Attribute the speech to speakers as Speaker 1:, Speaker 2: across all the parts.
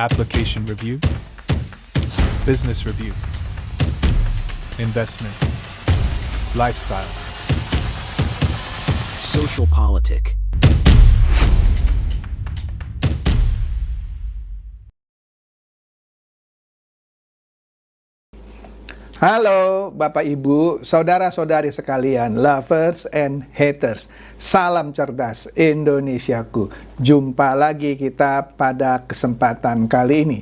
Speaker 1: application review, business review, investment, lifestyle,
Speaker 2: social politic.
Speaker 3: Halo Bapak Ibu, saudara-saudari sekalian, lovers and haters. Salam cerdas Indonesiaku. Jumpa lagi kita pada kesempatan kali ini.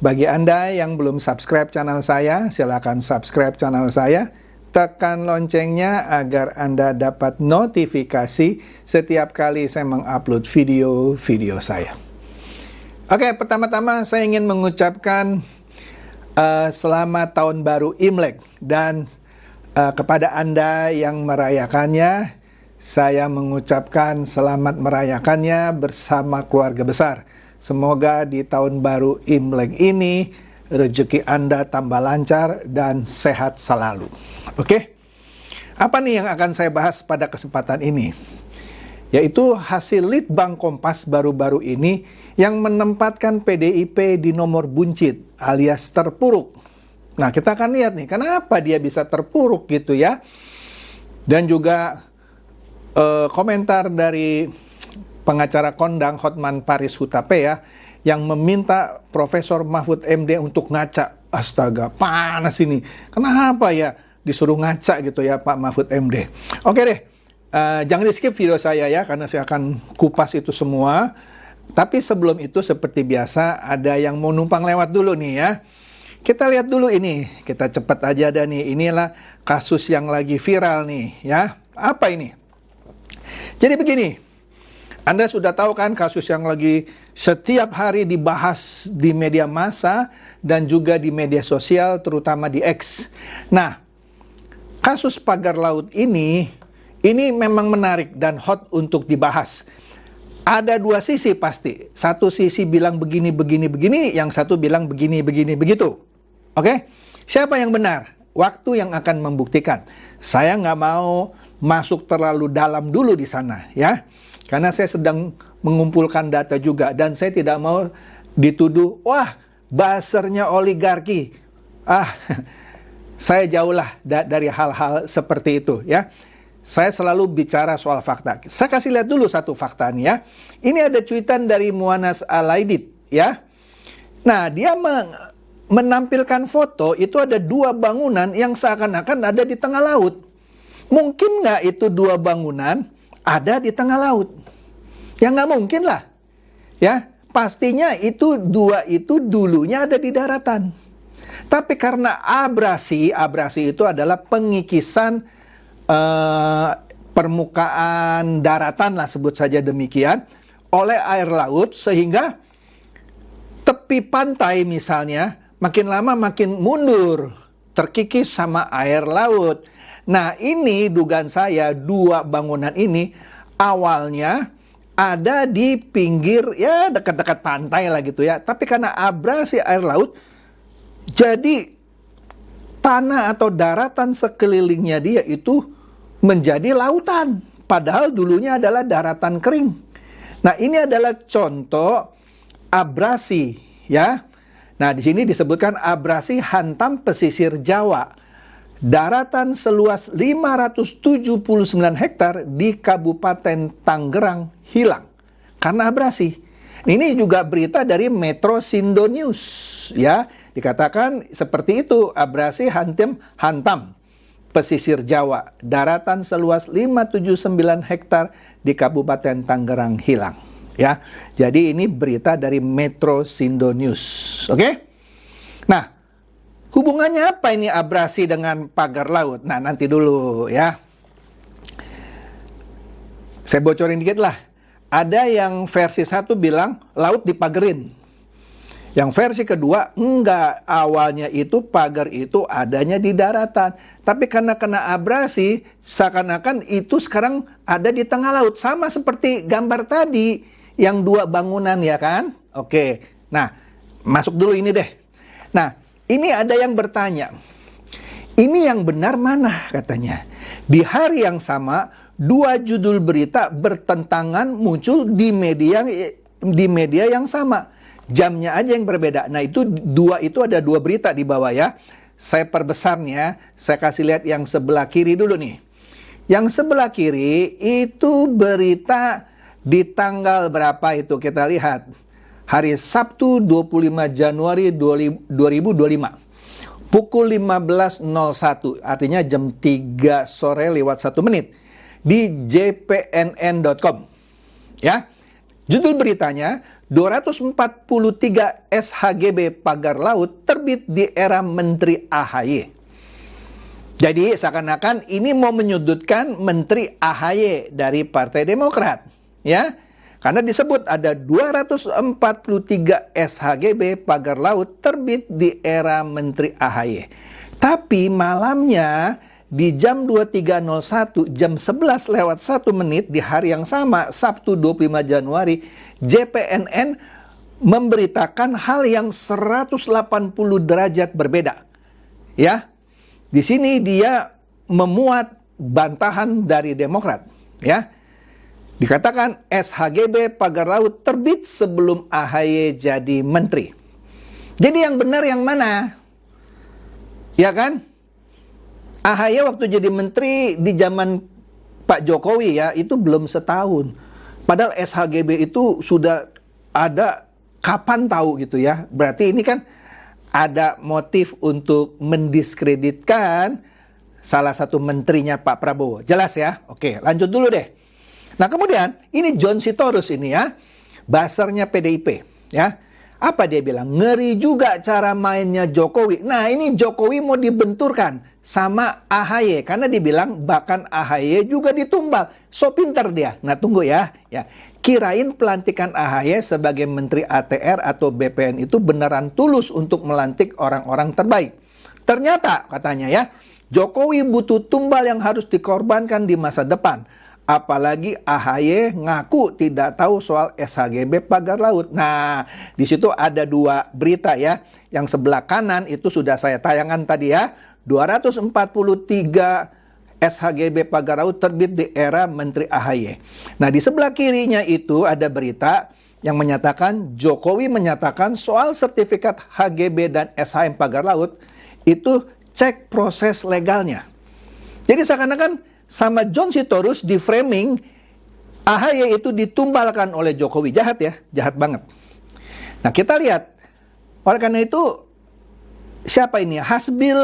Speaker 3: Bagi Anda yang belum subscribe channel saya, silakan subscribe channel saya. Tekan loncengnya agar Anda dapat notifikasi setiap kali saya mengupload video-video saya. Oke, pertama-tama saya ingin mengucapkan selamat tahun baru Imlek, dan kepada Anda yang merayakannya, saya mengucapkan selamat merayakannya bersama keluarga besar. Semoga di tahun baru Imlek ini rezeki Anda tambah lancar dan sehat selalu. Oke? Apa nih yang akan saya bahas pada kesempatan ini? Yaitu hasil Litbang Kompas baru-baru ini yang menempatkan PDIP di nomor buncit alias terpuruk. Nah, kita akan lihat nih, kenapa dia bisa terpuruk gitu ya. Dan juga komentar dari pengacara kondang Hotman Paris Hutapea yang meminta Profesor Mahfud MD untuk ngaca. Astaga, panas ini. Kenapa ya disuruh ngaca gitu ya Pak Mahfud MD? Oke deh. Jangan di skip video saya ya, karena saya akan kupas itu semua. Tapi sebelum itu seperti biasa ada yang mau numpang lewat dulu nih ya. Kita lihat dulu ini, kita cepat aja dah nih. Inilah kasus yang lagi viral nih ya. Apa ini? Jadi begini, Anda sudah tahu kan kasus yang lagi setiap hari dibahas di media massa dan juga di media sosial, terutama di X. Nah, kasus pagar laut ini memang menarik dan hot untuk dibahas. Ada dua sisi pasti. Satu sisi bilang begini, yang satu bilang begini, begitu. Oke? Siapa yang benar? Waktu yang akan membuktikan. Saya nggak mau masuk terlalu dalam dulu di sana, ya. Karena saya sedang mengumpulkan data juga, dan saya tidak mau dituduh, wah, buzzernya oligarki. Saya jauhlah dari hal-hal seperti itu, ya. Saya selalu bicara soal fakta. Saya kasih lihat dulu satu fakta nih ya. Ini ada cuitan dari Muanas Alaidit ya. Nah, dia menampilkan foto, itu ada dua bangunan yang seakan-akan ada di tengah laut. Mungkin nggak itu dua bangunan ada di tengah laut? Ya nggak mungkin lah. Ya, pastinya itu dua itu dulunya ada di daratan. Tapi karena abrasi itu adalah pengikisan permukaan daratan lah, sebut saja demikian, oleh air laut, sehingga tepi pantai misalnya makin lama makin mundur, terkikis sama air laut. Nah, ini dugaan saya dua bangunan ini awalnya ada di pinggir ya dekat-dekat pantai lah gitu ya, tapi karena abrasi air laut jadi tanah atau daratan sekelilingnya dia itu menjadi lautan, padahal dulunya adalah daratan kering. Nah, ini adalah contoh abrasi, ya. Nah, di sini disebutkan abrasi hantam pesisir Jawa. Daratan seluas 579 hektar di Kabupaten Tangerang hilang karena abrasi. Ini juga berita dari Metro Sindo News, ya. Dikatakan seperti itu, abrasi hantam pesisir Jawa, daratan seluas 579 hektar di Kabupaten Tangerang hilang. Ya, jadi ini berita dari Metro Sindo News. Oke? Nah, hubungannya apa ini abrasi dengan pagar laut? Nah, nanti dulu ya. Saya bocorin dikit lah. Ada yang versi satu bilang laut dipagerin. Yang versi kedua, enggak, awalnya itu pagar itu adanya di daratan. Tapi karena kena abrasi, seakan-akan itu sekarang ada di tengah laut. Sama seperti gambar tadi, yang dua bangunan ya kan? Oke, nah masuk dulu ini deh. Nah, ini ada yang bertanya, ini yang benar mana katanya. Di hari yang sama, dua judul berita bertentangan muncul di media yang sama. Jamnya aja yang berbeda. Nah, itu ada dua berita di bawah ya. Saya perbesarnya, saya kasih lihat yang sebelah kiri dulu nih. Yang sebelah kiri itu berita di tanggal berapa itu kita lihat. Hari Sabtu 25 Januari 2025. Pukul 15.01, artinya jam 3 sore lewat 1 menit. Di jpnn.com. Ya. Judul beritanya, 243 SHGB pagar laut terbit di era Menteri AHY. Jadi seakan-akan ini mau menyudutkan Menteri AHY dari Partai Demokrat. Ya. Karena disebut ada 243 SHGB pagar laut terbit di era Menteri AHY. Tapi malamnya di jam 23.01, jam 11 lewat 1 menit di hari yang sama, Sabtu 25 Januari, JPNN memberitakan hal yang 180 derajat berbeda. Ya. Di sini dia memuat bantahan dari Demokrat, ya. Dikatakan SHGB pagar laut terbit sebelum AHY jadi menteri. Jadi yang benar yang mana? Ya kan? AHY waktu jadi menteri di zaman Pak Jokowi ya, itu belum setahun. Padahal SHGB itu sudah ada kapan tahu gitu ya. Berarti ini kan ada motif untuk mendiskreditkan salah satu menterinya Pak Prabowo. Jelas ya? Oke, lanjut dulu deh. Nah kemudian ini John Sitorus ini ya, buzzernya PDIP ya. Apa dia bilang? Ngeri juga cara mainnya Jokowi. Nah ini Jokowi mau dibenturkan sama AHY karena dibilang bahkan AHY juga ditumbal. So pinter dia. Nah tunggu ya. Kirain pelantikan AHY sebagai Menteri ATR atau BPN itu beneran tulus untuk melantik orang-orang terbaik. Ternyata katanya ya, Jokowi butuh tumbal yang harus dikorbankan di masa depan. Apalagi AHY ngaku tidak tahu soal SHGB pagar laut. Nah, di situ ada dua berita ya. Yang sebelah kanan itu sudah saya tayangkan tadi ya. 243 SHGB pagar laut terbit di era Menteri AHY. Nah, di sebelah kirinya itu ada berita yang menyatakan Jokowi menyatakan soal sertifikat HGB dan SHM pagar laut itu cek proses legalnya. Jadi seakan-akan sama John Sitorus di framing AHY itu ditumbalkan oleh Jokowi. Jahat ya, jahat banget. Nah kita lihat, oleh karena itu siapa ini? Hasbil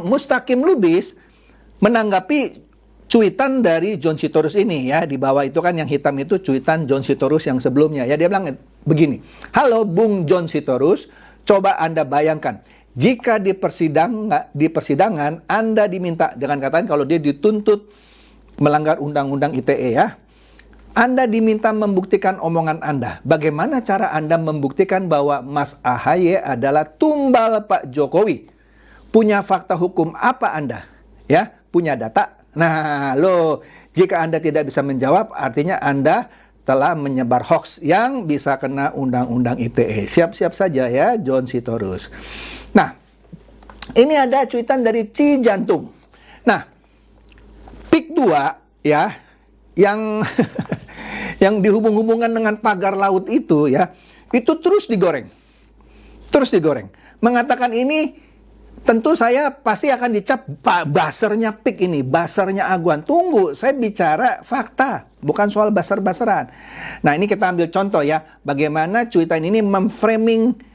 Speaker 3: Mustaqim Lubis menanggapi cuitan dari John Sitorus ini ya. Di bawah itu kan yang hitam itu cuitan John Sitorus yang sebelumnya ya. Dia bilang begini, halo Bung John Sitorus, coba Anda bayangkan jika di persidangan Anda diminta, jangan katakan kalau dia dituntut melanggar undang-undang ITE ya. Anda diminta membuktikan omongan Anda. Bagaimana cara Anda membuktikan bahwa Mas AHY adalah tumbal Pak Jokowi? Punya fakta hukum apa Anda? Ya, punya data? Nah, loh, jika Anda tidak bisa menjawab, artinya Anda telah menyebar hoax yang bisa kena undang-undang ITE. Siap-siap saja ya, John Sitorus. Nah, ini ada cuitan dari Ci Jantung. Nah, PIK 2 ya, yang yang dihubung-hubungkan dengan pagar laut itu ya, itu terus digoreng. Terus digoreng. Mengatakan ini tentu saya pasti akan dicap basernya PIK ini, basernya Aguan. Tunggu, saya bicara fakta, bukan soal baser-baseran. Nah, ini kita ambil contoh ya, bagaimana cuitan ini memframing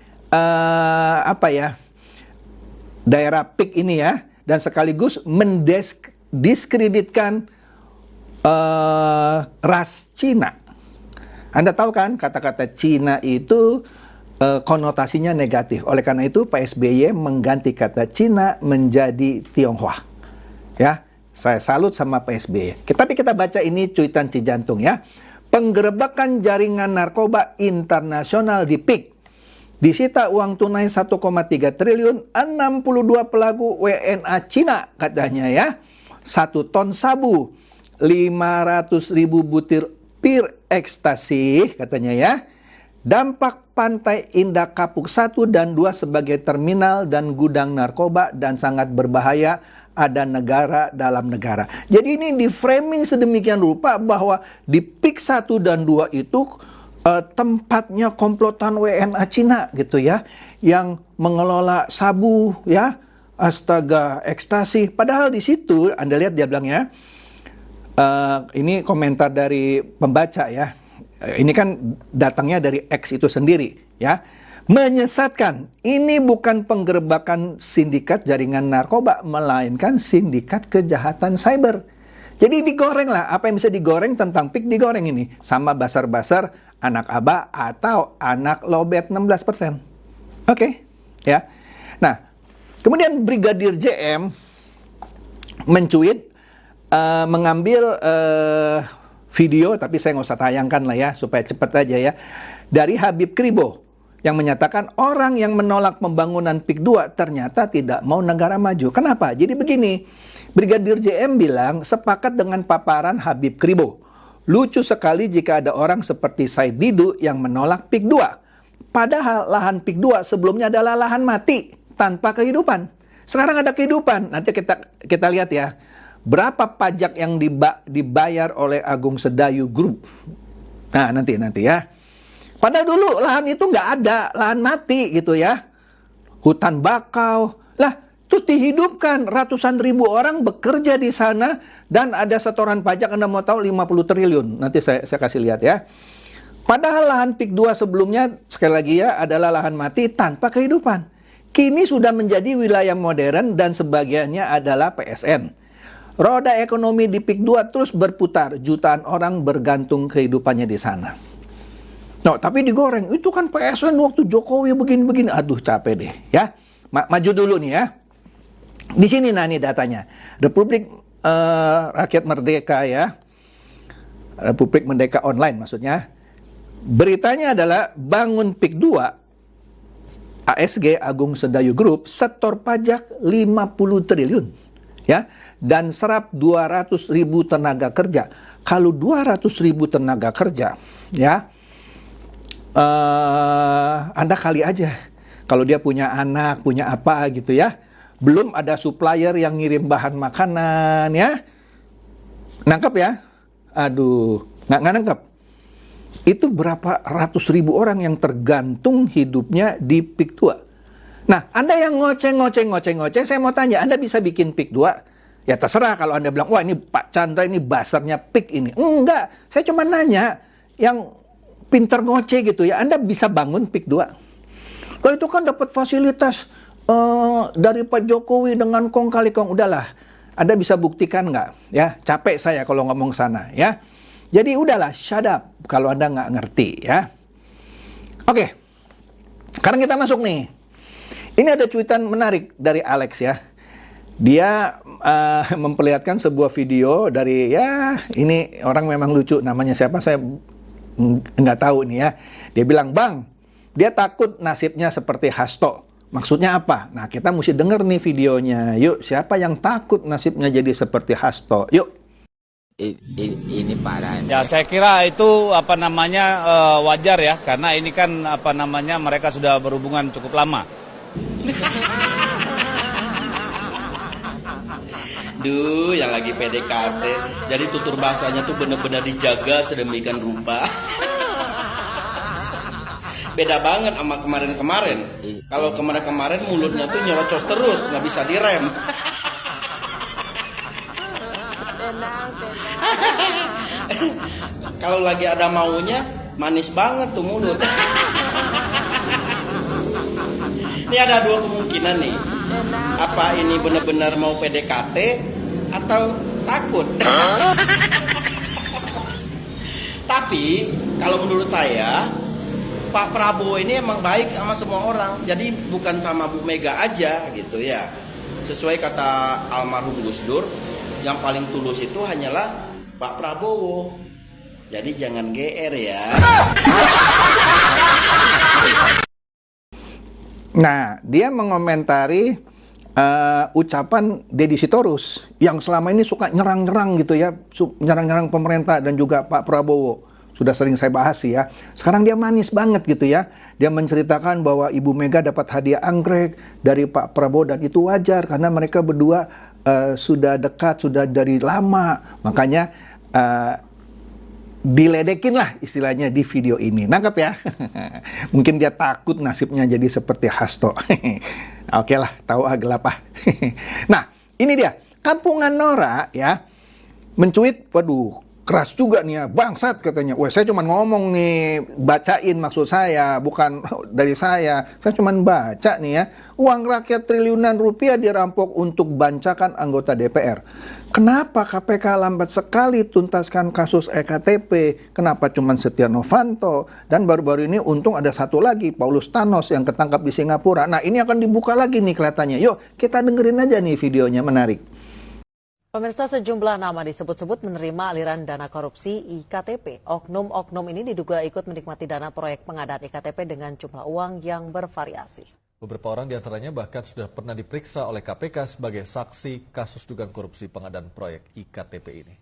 Speaker 3: daerah PIK ini ya, dan sekaligus mendiskreditkan ras Cina. Anda tahu kan kata-kata Cina itu konotasinya negatif. Oleh karena itu Pak SBY mengganti kata Cina menjadi Tionghoa. Ya, saya salut sama Pak SBY. Tapi kita baca ini cuitan Ci Jantung ya. Penggerebekan jaringan narkoba internasional di PIK. Disita uang tunai 1,3 triliun, 62 pelaku WNA Cina katanya ya. 1 ton sabu, 500.000 butir pir ekstasi katanya ya. Dampak Pantai Indah Kapuk 1 dan 2 sebagai terminal dan gudang narkoba dan sangat berbahaya, ada negara dalam negara. Jadi ini di framing sedemikian rupa bahwa di PIK 1 dan 2 itu tempatnya komplotan WNA Cina gitu ya, yang mengelola sabu ya, astaga, ekstasi. Padahal di situ Anda lihat dia bilang ya, ini komentar dari pembaca ya. Ini kan datangnya dari X itu sendiri ya. Menyesatkan, ini bukan penggerebekan sindikat jaringan narkoba, melainkan sindikat kejahatan cyber. Jadi digoreng lah, apa yang bisa digoreng tentang PIK digoreng ini. Sama basar-basar anak aba atau anak lobet 16%. Oke, ya. Nah, kemudian Brigadir JM mencuit, mengambil video, tapi saya nggak usah tayangkan lah ya, supaya cepat aja ya, dari Habib Kribo, yang menyatakan orang yang menolak pembangunan PIK 2 ternyata tidak mau negara maju. Kenapa? Jadi begini, Brigadir JM bilang sepakat dengan paparan Habib Kribo. Lucu sekali jika ada orang seperti Said Didu yang menolak PIK 2. Padahal lahan PIK 2 sebelumnya adalah lahan mati, tanpa kehidupan. Sekarang ada kehidupan. Nanti kita lihat ya, berapa pajak yang dibayar oleh Agung Sedayu Group. Nah, nanti ya. Padahal dulu lahan itu nggak ada, lahan mati gitu ya. Hutan bakau. Lah, terus dihidupkan, ratusan ribu orang bekerja di sana, dan ada setoran pajak, Anda mau tahu, 50 triliun. Nanti saya kasih lihat ya. Padahal lahan PIK 2 sebelumnya, sekali lagi ya, adalah lahan mati tanpa kehidupan. Kini sudah menjadi wilayah modern dan sebagiannya adalah PSN. Roda ekonomi di PIK 2 terus berputar, jutaan orang bergantung kehidupannya di sana. No, tapi digoreng, itu kan PSN waktu Jokowi begini-begini. Aduh, capek deh ya. Maju dulu nih ya. Di sini nah nih datanya. Republik Rakyat Merdeka ya. Republik Merdeka Online maksudnya. Beritanya adalah bangun PIK 2 ASG Agung Sedayu Group setor pajak 50 triliun ya, dan serap 200.000 tenaga kerja. Kalau 200.000 tenaga kerja ya, Anda kali aja kalau dia punya anak, punya apa gitu ya. Belum ada supplier yang ngirim bahan makanan ya. Nangkep ya? Aduh, nggak nangkep. Itu berapa ratus ribu orang yang tergantung hidupnya di PIK 2. Nah, Anda yang ngoceh, saya mau tanya, Anda bisa bikin PIK 2? Ya terserah kalau Anda bilang, wah ini Pak Chandra ini basarnya PIK ini. Enggak, saya cuma nanya, yang pinter ngoceh gitu ya, Anda bisa bangun PIK 2? Loh itu kan dapat fasilitas dari Pak Jokowi dengan kong kali kong. Udahlah, Anda bisa buktikan nggak? Ya, capek saya kalau ngomong sana ya. Jadi udahlah, shut up kalau Anda nggak ngerti ya. Oke, sekarang kita masuk nih. Ini ada cuitan menarik dari Alex ya. Dia memperlihatkan sebuah video dari, ya ini orang memang lucu, namanya siapa saya nggak tahu nih ya. Dia bilang, Bang, dia takut nasibnya seperti Hasto. Maksudnya apa? Nah, kita mesti denger nih videonya. Yuk, siapa yang takut nasibnya jadi seperti Hasto? Yuk.
Speaker 2: Ini parah.
Speaker 4: Ya, saya kira itu wajar ya, karena ini kan mereka sudah berhubungan cukup lama.
Speaker 2: Duh, yang lagi PDKT, jadi tutur bahasanya tuh bener-bener dijaga sedemikian rupa. Beda banget sama kemarin-kemarin. Kalau kemarin-kemarin mulutnya tuh nyerocos terus, nggak bisa direm. Kalau lagi ada maunya, manis banget tuh mulut. Ini ada dua kemungkinan nih. Apa ini benar-benar mau PDKT atau takut? Tapi kalau menurut saya, Pak Prabowo ini emang baik sama semua orang. Jadi bukan sama Bu Mega aja gitu ya. Sesuai kata almarhum Gus Dur, yang paling tulus itu hanyalah Pak Prabowo. Jadi jangan GR ya.
Speaker 3: Nah, dia mengomentari ucapan Deddy Sitorus yang selama ini suka nyerang-nyerang gitu ya, nyerang-nyerang pemerintah dan juga Pak Prabowo. Sudah sering saya bahas ya. Sekarang dia manis banget gitu ya. Dia menceritakan bahwa Ibu Mega dapat hadiah anggrek dari Pak Prabowo, dan itu wajar karena mereka berdua sudah dekat, sudah dari lama. Makanya diledekin lah istilahnya di video ini. Nangkep ya? Mungkin dia takut nasibnya jadi seperti Hasto. Oke lah, tahu gelap ah. Nah, ini dia. Kampungan Nora ya, mencuit, waduh, keras juga nih ya, bangsat katanya. Wah, saya cuma ngomong nih, bacain maksud saya, bukan dari saya cuma baca nih ya. Uang rakyat triliunan rupiah dirampok untuk bancakan anggota DPR. Kenapa KPK lambat sekali tuntaskan kasus EKTP? Kenapa cuma Setia Novanto? Dan baru-baru ini untung ada satu lagi, Paulus Thanos yang ketangkap di Singapura. Nah, ini akan dibuka lagi nih kelihatannya. Yuk, kita dengerin aja nih videonya, menarik.
Speaker 5: Pemirsa, sejumlah nama disebut-sebut menerima aliran dana korupsi IKTP. Oknum-oknum ini diduga ikut menikmati dana proyek pengadaan IKTP dengan jumlah uang yang bervariasi.
Speaker 6: Beberapa orang diantaranya bahkan sudah pernah diperiksa oleh KPK sebagai saksi kasus dugaan korupsi pengadaan proyek IKTP ini.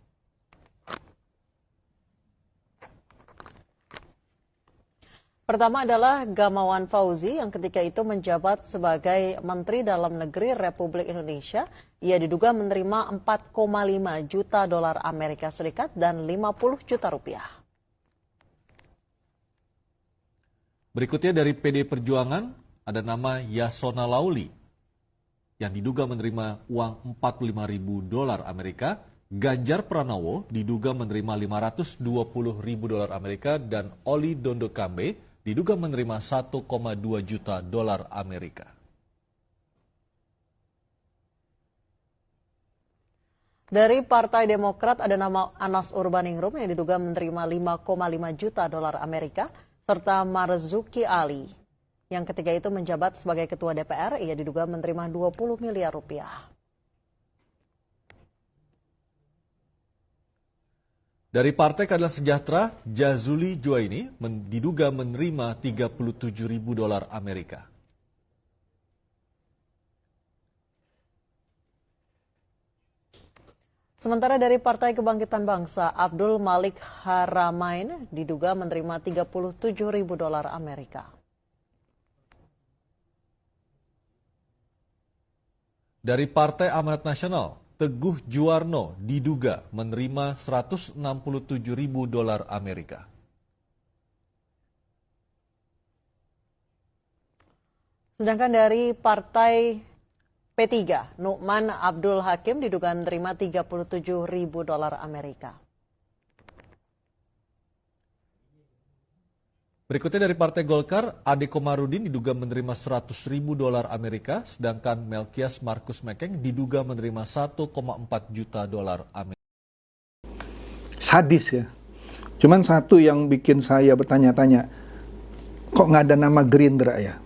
Speaker 5: Pertama adalah Gamawan Fauzi yang ketika itu menjabat sebagai Menteri Dalam Negeri Republik Indonesia. Ia diduga menerima 4,5 juta dolar Amerika Serikat dan 50 juta rupiah.
Speaker 6: Berikutnya dari PD Perjuangan ada nama Yasona Lauli yang diduga menerima uang 45.000 dolar Amerika. Ganjar Pranowo diduga menerima 520.000 dolar Amerika dan Oli Dondo Kambe diduga menerima 1,2 juta dolar Amerika.
Speaker 5: Dari Partai Demokrat ada nama Anas Urbaningrum yang diduga menerima 5,5 juta dolar Amerika, serta Marzuki Ali. Yang ketiga itu menjabat sebagai Ketua DPR, ia diduga menerima 20 miliar rupiah.
Speaker 6: Dari Partai Keadilan Sejahtera, Jazuli Juwaini diduga menerima 37.000 dolar Amerika.
Speaker 5: Sementara dari Partai Kebangkitan Bangsa, Abdul Malik Haramain diduga menerima 37.000 dolar Amerika.
Speaker 6: Dari Partai Amanat Nasional, Teguh Juwarno diduga menerima 167.000 dolar Amerika.
Speaker 5: Sedangkan dari Partai P3, Nu'man Abdul Hakim diduga menerima 37.000 dolar Amerika.
Speaker 6: Berikutnya dari Partai Golkar, Ade Komarudin diduga menerima 100.000 dolar Amerika, sedangkan Melkias Markus Mekeng diduga menerima 1,4 juta dolar Amerika.
Speaker 3: Sadis ya. Cuman satu yang bikin saya bertanya-tanya, kok nggak ada nama Gerindra ya?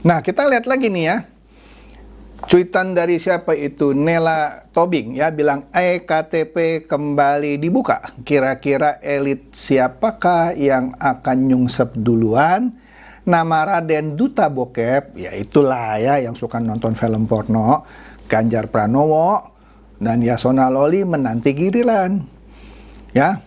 Speaker 3: Nah, kita lihat lagi nih ya. Cuitan dari siapa itu? Nela Tobing ya, bilang EKTP kembali dibuka. Kira-kira elit siapakah yang akan nyungsep duluan? Nama Raden Duta Bokep, ya itulah ya yang suka nonton film porno. Ganjar Pranowo dan Yasona Lauli menanti giliran. Ya,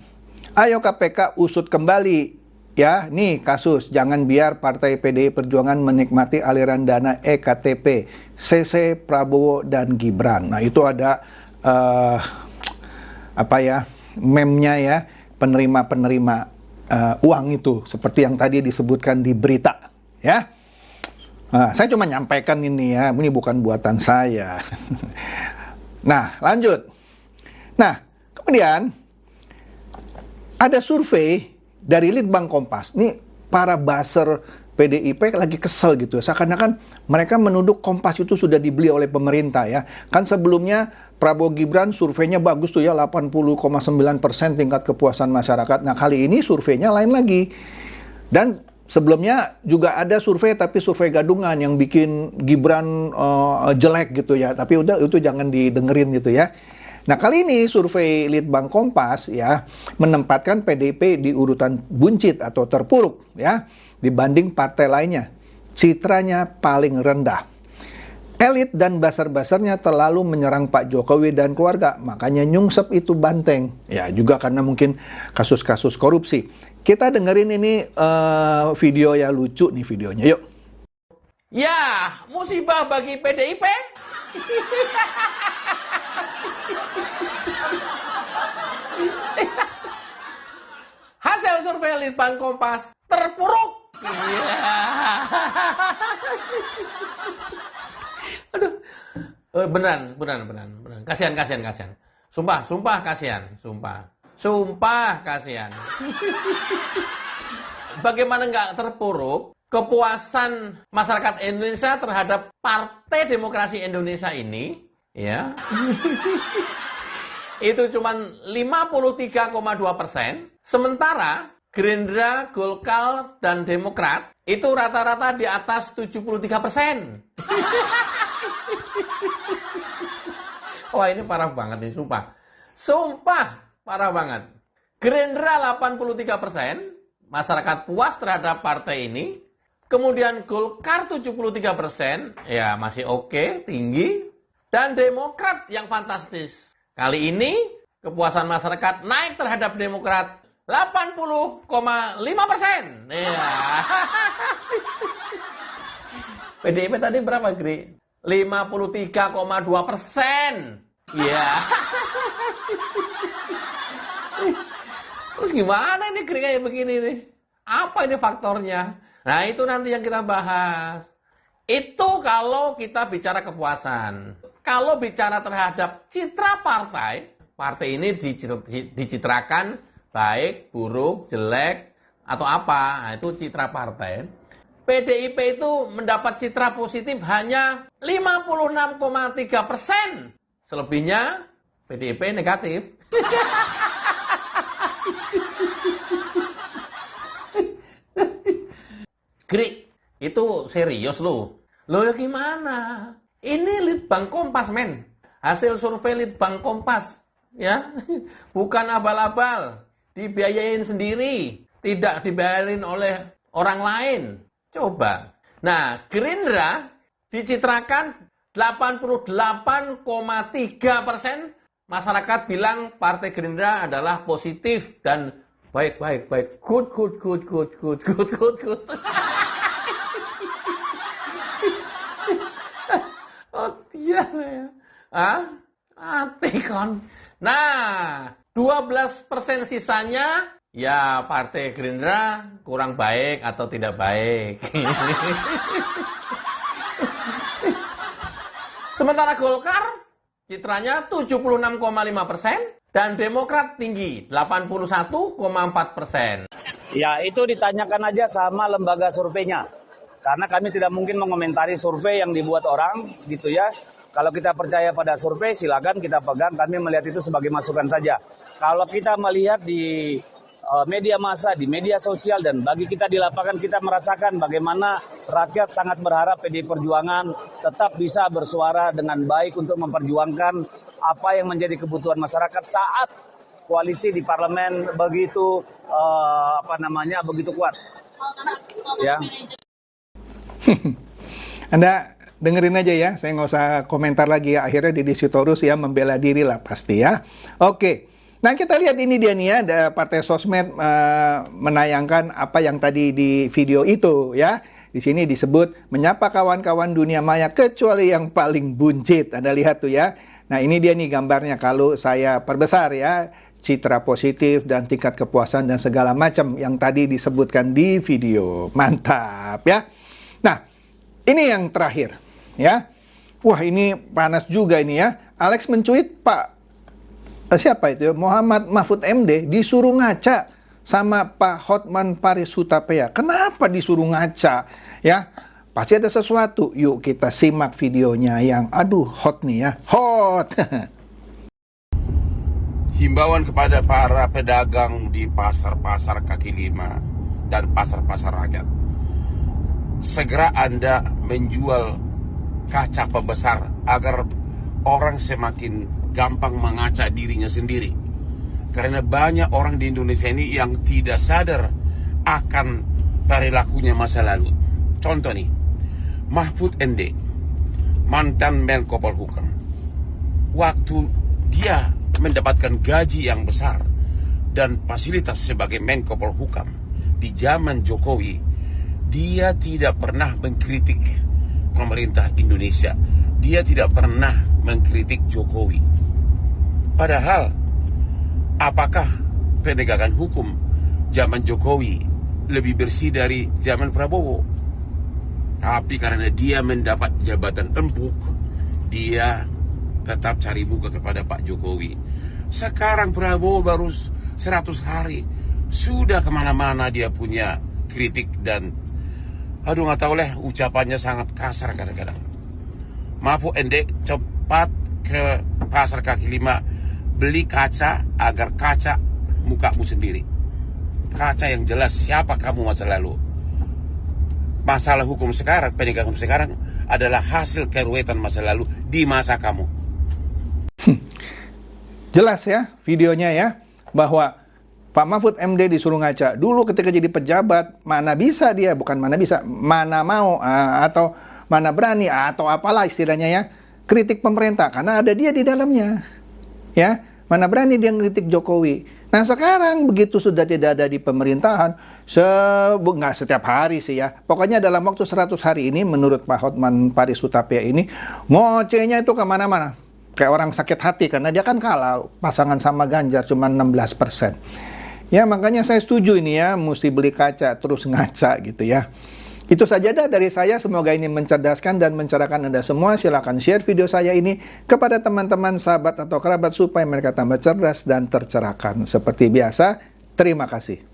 Speaker 3: ayo KPK usut kembali. Ya, nih kasus, jangan biar Partai PDI Perjuangan menikmati aliran dana EKTP, CC, Prabowo, dan Gibran. Nah, itu ada, meme-nya ya, penerima-penerima uang itu, seperti yang tadi disebutkan di berita. Ya, nah, saya cuma nyampaikan ini ya, ini bukan buatan saya. Nah, lanjut. Nah, kemudian ada survei dari Litbang Kompas. Ini para buzzer PDIP lagi kesel gitu. Seakan-akan mereka menuduh Kompas itu sudah dibeli oleh pemerintah ya. Kan sebelumnya Prabowo Gibran surveinya bagus tuh ya, 80,9% tingkat kepuasan masyarakat. Nah, kali ini surveinya lain lagi. Dan sebelumnya juga ada survei, tapi survei gadungan yang bikin Gibran jelek gitu ya. Tapi udah itu jangan didengerin gitu ya. Nah, kali ini survei Litbang Kompas ya menempatkan PDIP di urutan buncit atau terpuruk ya dibanding partai lainnya. Citranya paling rendah. Elit dan basar-basarnya terlalu menyerang Pak Jokowi dan keluarga, makanya nyungsep itu banteng. Ya, juga karena mungkin kasus-kasus korupsi. Kita dengerin ini video ya, lucu nih videonya. Yuk.
Speaker 7: Ya, musibah bagi PDIP. survei Litbang Kompas terpuruk. Iya. Aduh. Beneran. Kasihan. Sumpah kasihan. Bagaimana nggak terpuruk kepuasan masyarakat Indonesia terhadap Partai Demokrasi Indonesia ini, ya, itu cuman 53,2%, sementara Gerindra, Golkar, dan Demokrat itu rata-rata di atas 73%. Wah, ini parah banget nih, sumpah parah banget. Gerindra 83%, masyarakat puas terhadap partai ini. Kemudian Golkar 73%, ya masih oke, tinggi. Dan Demokrat yang fantastis. Kali ini kepuasan masyarakat naik terhadap Demokrat 80,5%. Ya. PDIP tadi berapa, Gri? 53,2%. Ya. Terus gimana ini Gri kayak begini nih? Apa ini faktornya? Nah, itu nanti yang kita bahas. Itu kalau kita bicara kepuasan. Kalau bicara terhadap citra partai ini dicitrakan baik, buruk, jelek, atau apa. Nah, itu citra partai. PDIP itu mendapat citra positif hanya 56,3%. Selebihnya PDIP negatif. Gri, itu serius lo. Lo ya gimana? Ini Litbang Kompas, men. Hasil survei Litbang Kompas, ya. Bukan abal-abal. Dibiayain sendiri. Tidak dibayarin oleh orang lain. Coba. Nah, Gerindra dicitrakan 88,3%. Masyarakat bilang Partai Gerindra adalah positif dan baik. Good. Oh dia ya. Kon. Nah, 12% sisanya ya Partai Gerindra kurang baik atau tidak baik. Sementara Golkar citranya 76,5% dan Demokrat tinggi 81,4%.
Speaker 4: Ya, itu ditanyakan aja sama lembaga surveinya. Karena kami tidak mungkin mengomentari survei yang dibuat orang, gitu ya. Kalau kita percaya pada survei, silakan kita pegang. Kami melihat itu sebagai masukan saja. Kalau kita melihat di media massa, di media sosial, dan bagi kita di lapangan, kita merasakan bagaimana rakyat sangat berharap PDI Perjuangan tetap bisa bersuara dengan baik untuk memperjuangkan apa yang menjadi kebutuhan masyarakat saat koalisi di parlemen begitu begitu kuat. Ya.
Speaker 3: Anda dengerin aja ya, saya nggak usah komentar lagi ya. Akhirnya Deddy Sitorus ya membela diri lah pasti ya. Oke, nah kita lihat ini dia nih ya, ada Partai Sosmed menayangkan apa yang tadi di video itu ya. Di sini disebut menyapa kawan-kawan dunia maya kecuali yang paling buncit. Anda lihat tuh ya. Nah ini dia nih gambarnya kalau saya perbesar ya. Citra positif dan tingkat kepuasan dan segala macam yang tadi disebutkan di video. Mantap ya. Nah, ini yang terakhir ya. Wah, ini panas juga ini ya. Alex mencuit siapa itu ya? Muhammad Mahfud MD disuruh ngaca sama Pak Hotman Paris Hutapea. Kenapa disuruh ngaca? Ya, pasti ada sesuatu. Yuk kita simak videonya yang hot nih ya. Hot.
Speaker 8: Himbauan kepada para pedagang di pasar-pasar kaki lima dan pasar-pasar rakyat. Segera Anda menjual kaca pembesar agar orang semakin gampang mengaca dirinya sendiri. Karena banyak orang di Indonesia ini yang tidak sadar akan perilakunya masa lalu. Contoh nih, Mahfud MD, mantan Menko Polhukam. Waktu dia mendapatkan gaji yang besar dan fasilitas sebagai Menko Polhukam di zaman Jokowi, dia tidak pernah mengkritik pemerintah Indonesia. Dia tidak pernah mengkritik Jokowi. Padahal, apakah penegakan hukum zaman Jokowi lebih bersih dari zaman Prabowo. Tapi karena dia mendapat jabatan empuk, dia tetap cari muka kepada Pak Jokowi. Sekarang Prabowo baru 100 hari, sudah kemana-mana dia punya kritik dan nggak tahu lah, ucapannya sangat kasar kadang-kadang. Mahfud MD cepat ke pasar kaki lima, beli kaca agar kaca mukamu sendiri. Kaca yang jelas siapa kamu masa lalu. Masalah hukum sekarang, penegakan hukum sekarang adalah hasil keruwetan masa lalu di masa kamu.
Speaker 3: Jelas ya videonya ya, bahwa Pak Mahfud MD disuruh ngaca. Dulu ketika jadi pejabat, mana bisa dia, bukan mana bisa, mana mau, atau mana berani, atau apalah istilahnya ya, kritik pemerintah, karena ada dia di dalamnya. Ya, mana berani dia kritik Jokowi. Nah sekarang begitu sudah tidak ada di pemerintahan, nggak setiap hari sih ya, pokoknya dalam waktu 100 hari ini menurut Pak Hotman Paris Hutapea ini, ngocehnya itu kemana-mana. Kayak orang sakit hati, karena dia kan kalah pasangan sama Ganjar cuma 16%. Ya makanya saya setuju ini ya, mesti beli kaca terus ngaca gitu ya. Itu saja dah dari saya, semoga ini mencerdaskan dan mencerahkan Anda semua. Silakan share video saya ini kepada teman-teman, sahabat atau kerabat supaya mereka tambah cerdas dan tercerahkan. Seperti biasa, terima kasih.